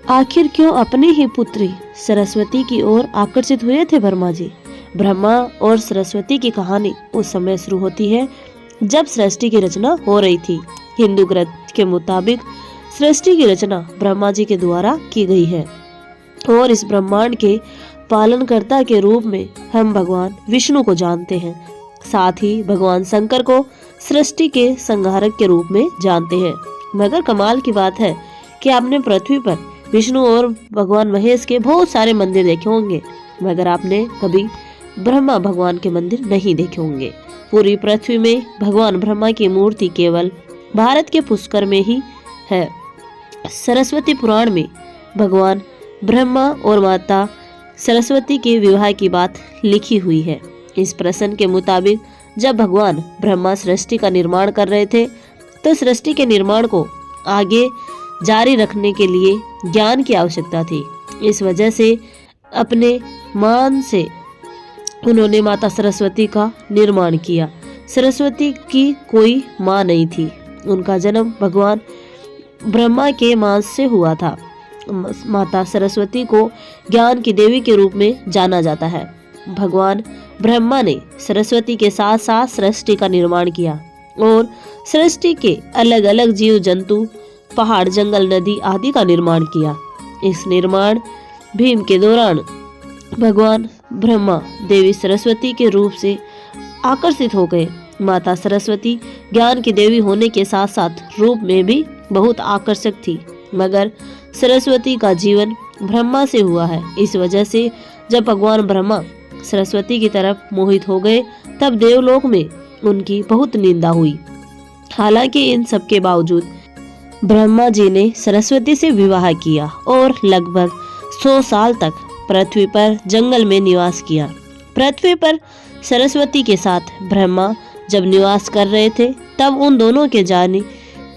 आखिर क्यों अपनी ही पुत्री सरस्वती की ओर आकर्षित हुए थे ब्रह्मा जी? ब्रह्मा और सरस्वती की कहानी उस समय शुरू होती है जब सृष्टि की रचना हो रही थी। हिंदू ग्रंथ के मुताबिक सृष्टि की रचना ब्रह्मा जी के द्वारा की गई है और इस ब्रह्मांड के पालनकर्ता के रूप में हम भगवान विष्णु को जानते हैं। साथ ही भगवान शंकर को सृष्टि के संहारक के रूप में जानते हैं। मगर कमाल की बात है कि आपने पृथ्वी पर विष्णु और भगवान महेश के बहुत सारे मंदिर देखे होंगे, मगर आपने कभी ब्रह्मा भगवान के मंदिर नहीं देखे होंगे। पूरी पृथ्वी में भगवान ब्रह्मा की मूर्ति केवल भारत के पुष्कर में ही है। सरस्वती पुराण में भगवान ब्रह्मा और माता सरस्वती के विवाह की बात लिखी हुई है। इस प्रसंग के मुताबिक जब भगवान ब्रह्मा सृष्टि का निर्माण कर रहे थे तो सृष्टि के निर्माण को आगे जारी रखने के लिए ज्ञान की आवश्यकता थी। इस वजह से अपने मान से उन्होंने माता सरस्वती का निर्माण किया। सरस्वती की कोई माँ नहीं थी, उनका जन्म भगवान ब्रह्मा के मांस से हुआ था। माता सरस्वती को ज्ञान की देवी के रूप में जाना जाता है। भगवान ब्रह्मा ने सरस्वती के साथ साथ सृष्टि का निर्माण किया और सृष्टि के अलग अलग जीव जंतु, पहाड़, जंगल, नदी आदि का निर्माण किया। इस निर्माण भीम के दौरान भगवान ब्रह्मा देवी सरस्वती के रूप से आकर्षित हो गए। माता सरस्वती ज्ञान की देवी होने के साथ साथ रूप में भी बहुत आकर्षक थी, मगर सरस्वती का जीवन ब्रह्मा से हुआ है। इस वजह से जब भगवान ब्रह्मा सरस्वती की तरफ मोहित हो गए तब देवलोक में उनकी बहुत निंदा हुई। हालांकि इन सब के बावजूद ब्रह्मा जी ने सरस्वती से विवाह किया और लगभग 100 साल तक पृथ्वी पर जंगल में निवास किया। पृथ्वी पर सरस्वती के साथ ब्रह्मा जब निवास कर रहे थे तब उन दोनों के जानी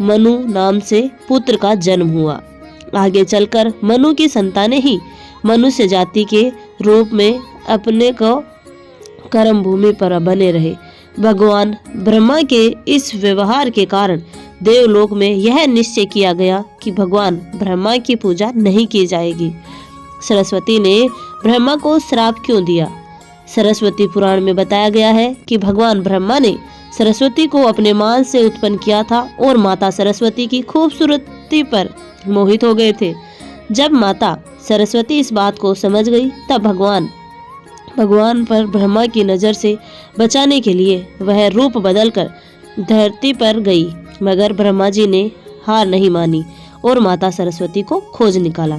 मनु नाम से पुत्र का जन्म हुआ। आगे चलकर मनु की संतानें ही मनुष्य जाति के रूप में अपने को कर्म भूमि पर बने रहे। भगवान ब्रह्मा के इस व्यवहार के कारण देवलोक में यह निश्चय किया गया कि भगवान ब्रह्मा की पूजा नहीं की जाएगी। सरस्वती ने ब्रह्मा को श्राप क्यों दिया? सरस्वती पुराण में बताया गया है कि भगवान ब्रह्मा ने सरस्वती को अपने मान से उत्पन्न किया था और माता सरस्वती की खूबसूरती पर मोहित हो गए थे। जब माता सरस्वती इस बात को समझ गई तब भगवान पर ब्रह्मा की नजर से बचाने के लिए वह रूप बदलकर धरती पर गई, मगर ब्रह्मा जी ने हार नहीं मानी और माता सरस्वती को खोज निकाला।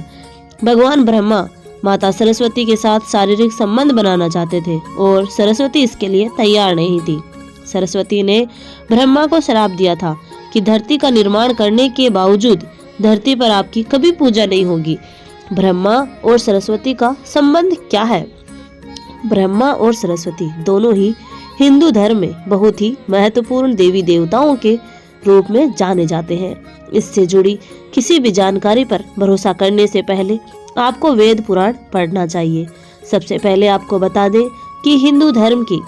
भगवान ब्रह्मा माता सरस्वती के साथ शारीरिक संबंध बनाना चाहते थे और सरस्वती इसके लिए तैयार नहीं थी। सरस्वती ने ब्रह्मा को श्राप दिया था कि धरती का निर्माण करने के बावजूद धरती पर आपकी कभी पूजा नहीं होगी। ब्रह्मा और सरस्वती का संबंध क्या है? ब्रह्मा और सरस्वती दोनों ही हिंदू धर्म में बहुत ही महत्वपूर्ण देवी देवताओं के रूप में जाने जाते हैं। इससे जुड़ी किसी भी जानकारी पर भरोसा करने से पहले आपको वेद पुराण पढ़ना चाहिए। सबसे पहले आपको बता दें कि हिंदू धर्म की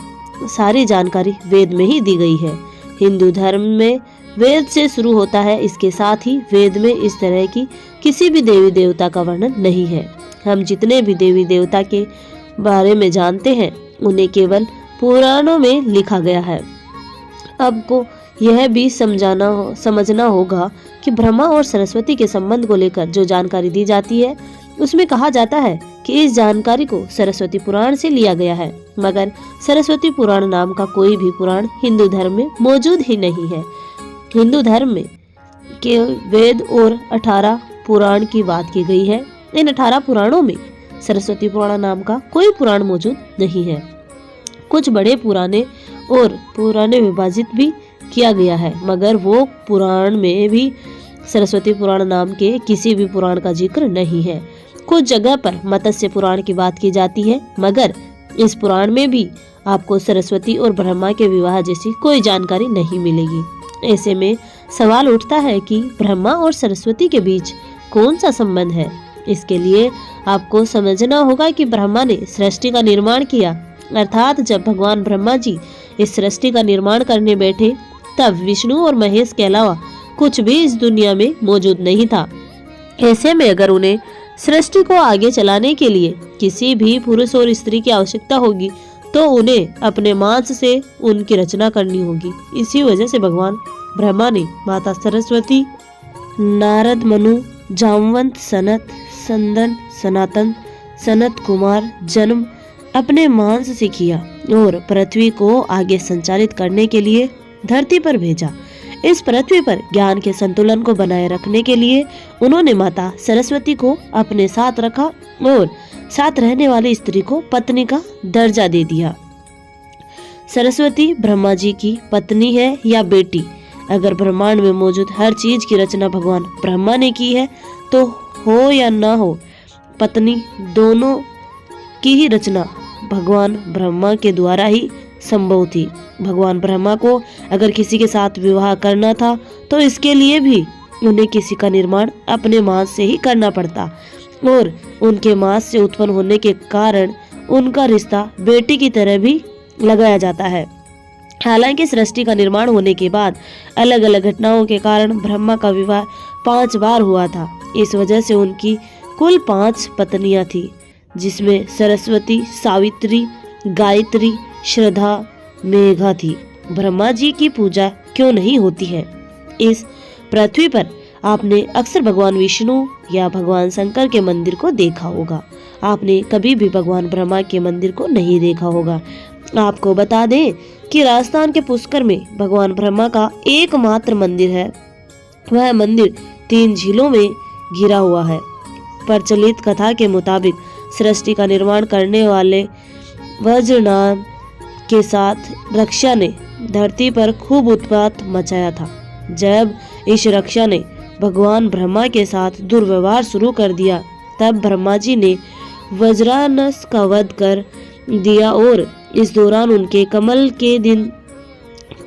सारी जानकारी वेद में ही दी गई है। हिंदू धर्म में वेद से शुरू होता है। इसके साथ ही वेद में इस तरह की किसी भी देवी देवता का वर्णन नहीं है। हम जितने भी देवी देवता के बारे में जानते हैं उन्हें केवल पुराणों में लिखा गया है। आपको यह भी समझना होगा कि ब्रह्मा और सरस्वती के संबंध को लेकर जो जानकारी दी जाती है उसमें कहा जाता है कि इस जानकारी को सरस्वती पुराण से लिया गया है, मगर सरस्वती पुराण नाम का कोई भी पुराण हिंदू धर्म में मौजूद ही नहीं है। हिंदू धर्म में केवल वेद और 18 पुराण की बात की गई है। इन 18 पुराणों में सरस्वती पुराण नाम का कोई पुराण मौजूद नहीं है। कुछ बड़े पुराने विभाजित भी किया गया है, मगर वो पुराण में भी सरस्वती पुराण नाम के किसी भी पुराण का जिक्र नहीं है। कुछ जगह पर मत्स्य पुराण की बात की जाती है, मगर इस पुराण में भी आपको सरस्वती और ब्रह्मा के विवाह जैसी कोई जानकारी नहीं मिलेगी। ऐसे में सवाल उठता है कि ब्रह्मा और सरस्वती के बीच कौन सा संबंध है? इसके लिए आपको समझना होगा कि ब्रह्मा ने सृष्टि का निर्माण किया, अर्थात जब भगवान ब्रह्मा जी इस सृष्टि का निर्माण करने बैठे तब विष्णु और महेश के अलावा कुछ भी इस दुनिया में मौजूद नहीं था। ऐसे में अगर उन्हें सृष्टि को आगे चलाने के लिए किसी भी पुरुष और स्त्री की आवश्यकता होगी तो उन्हें अपने मांस से उनकी रचना करनी होगी। इसी वजह से भगवान ब्रह्मा ने माता सरस्वती, नारद, मनु, जामवंत, सनत, संदन, सनातन, सनत कुमार जन्म अपने मांस से किया और पृथ्वी को आगे संचालित करने के लिए धरती पर भेजा। इस पृथ्वी पर ज्ञान के संतुलन को बनाए रखने के लिए उन्होंने माता सरस्वती को अपने साथ रखा और साथ रहने वाली स्त्री को पत्नी का दर्जा दे दिया। सरस्वती ब्रह्मा जी की पत्नी है या बेटी। अगर ब्रह्मांड में मौजूद हर चीज की रचना भगवान ब्रह्मा ने की है तो हो या ना हो, पत्नी दोनों की ही रचना भगवान ब्रह्मा के द्वारा ही संभव थी। भगवान ब्रह्मा को अगर किसी के साथ विवाह करना था तो इसके लिए भी उन्हें किसी का निर्माण अपने मांस से ही करना पड़ता और उनके मांस से उत्पन्न होने के कारण उनका रिश्ता बेटी की तरह भी लगाया जाता है। हालांकि सृष्टि का निर्माण होने के बाद अलग अलग घटनाओं के कारण ब्रह्मा का विवाह 5 बार हुआ था। इस वजह से उनकी कुल 5 पत्नियां थी, जिसमें सरस्वती, सावित्री, गायत्री, श्रद्धा, मेघा थी। ब्रह्मा जी की पूजा क्यों नहीं होती है? इस पृथ्वी पर आपने अक्सर भगवान विष्णु या भगवान शंकर के मंदिर को देखा होगा। आपने कभी भी भगवान ब्रह्मा के मंदिर को नहीं देखा होगा। आपको बता दें कि राजस्थान के पुष्कर में भगवान ब्रह्मा का एकमात्र मंदिर है। वह मंदिर 3 झीलों में घिरा हुआ है। प्रचलित कथा के मुताबिक सृष्टि का निर्माण करने वाले वज्र नाम के साथ रक्षा ने धरती पर खूब उत्पात मचाया था। जब इस रक्षा ने भगवान ब्रह्मा के साथ दुर्व्यवहार शुरू कर दिया, तब ब्रह्मा जी ने वज्रानस का वध कर दिया और इस दौरान उनके कमल के दिन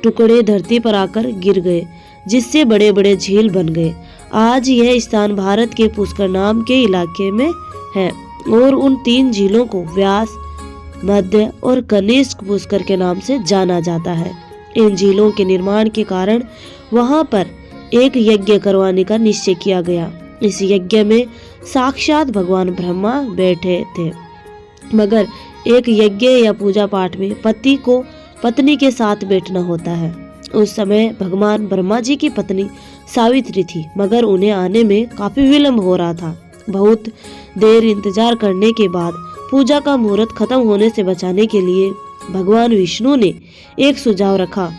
टुकड़े धरती पर आकर गिर गए, जिससे बड़े बड़े झील बन गए। आज यह स्थान भारत के पुष्कर नाम के इलाके में है और उन 3 झीलों को व्यास, मध्य और कनिष्क पुष्कर के नाम से जाना जाता है। इन झीलों के निर्माण के कारण वहां पर एक यज्ञ करवाने का निश्चय किया गया। इस यज्ञ में साक्षात भगवान ब्रह्मा बैठे थे, मगर एक यज्ञ या पूजा पाठ में पति को पत्नी के साथ बैठना होता है। उस समय भगवान ब्रह्मा जी की पत्नी सावित्री थी, मगर उन्हें आने में काफी विलंब हो रहा था। बहुत देर इंतजार करने के बाद पूजा का मुहूर्त खत्म होने से बचाने के लिए भगवान विष्णु ने एक सुझाव रखा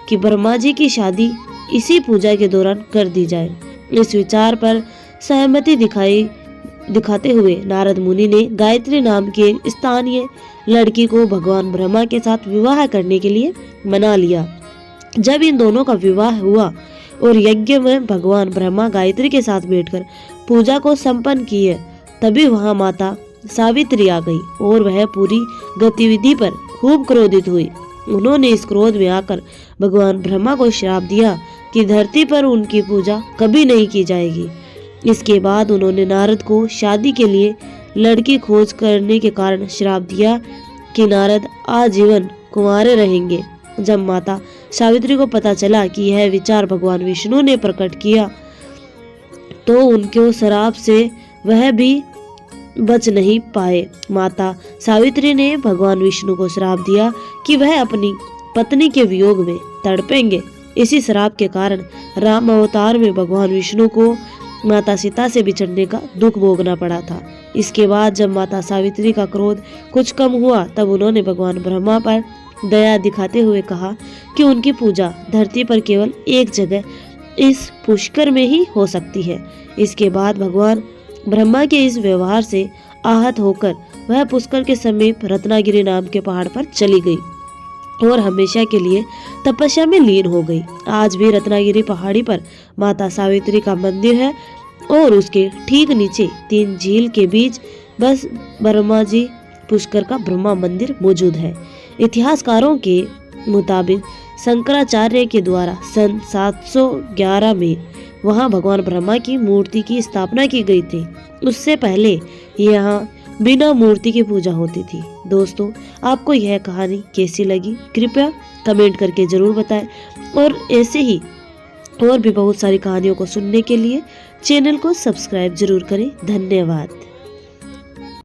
कि ब्रह्मा जी की शादी इसी पूजा के दौरान कर दी जाए। इस विचार पर सहमति दिखाते हुए नारद मुनि ने गायत्री नाम के स्थानीय लड़की को भगवान ब्रह्मा के साथ विवाह करने के लिए मना लिया। जब इन दोनों का विवाह हुआ और यज्ञ में भगवान ब्रह्मा गायत्री के साथ बैठकर पूजा को संपन्न किए, तभी वहां माता सावित्री आ गई और वह पूरी गतिविधि पर खूब क्रोधित हुई। उन्होंने इस क्रोध में आकर भगवान ब्रह्मा को श्राप दिया कि धरती पर उनकी पूजा कभी नहीं की जाएगी। इसके बाद उन्होंने नारद को शादी के लिए लड़की खोज करने के कारण श्राप दिया कि नारद आजीवन कुंवारे रहेंगे। जब माता सावित्री को पता चला कि यह विचार भगवान विष्णु ने प्रकट किया, तो उनके श्राप से वह भी बच नहीं पाए। माता सावित्री ने भगवान विष्णु को श्राप दिया कि वह अपनी पत्नी के वियोग में तड़पेंगे। इसी श्राप के कारण राम अवतार में भगवान विष्णु को माता सीता से बिछड़ने का दुख भोगना पड़ा था। इसके बाद जब माता सावित्री का क्रोध कुछ कम हुआ, तब उन्होंने भगवान ब्रह्मा पर दया दिखाते हुए कहा कि उनकी पूजा धरती पर केवल एक जगह इस पुष्कर में ही हो सकती है। इसके बाद भगवान ब्रह्मा के इस व्यवहार से आहत होकर वह पुष्कर के समीप रत्नागिरी नाम के पहाड़ पर चली गई और हमेशा के लिए तपस्या में लीन हो गई। आज भी रत्नागिरी पहाड़ी पर माता सावित्री का मंदिर है और उसके ठीक नीचे 3 झील के बीच बस ब्रह्मा जी पुष्कर का ब्रह्मा मंदिर मौजूद है। इतिहासकारों के मुताबिक शंकराचार्य के द्वारा सन 711 में वहां भगवान ब्रह्मा की मूर्ति की स्थापना की गई थी। उससे पहले यहाँ बिना मूर्ति की पूजा होती थी। दोस्तों, आपको यह कहानी कैसी लगी कृपया कमेंट करके जरूर बताएं और ऐसे ही और भी बहुत सारी कहानियों को सुनने के लिए चैनल को सब्सक्राइब जरूर करें। धन्यवाद।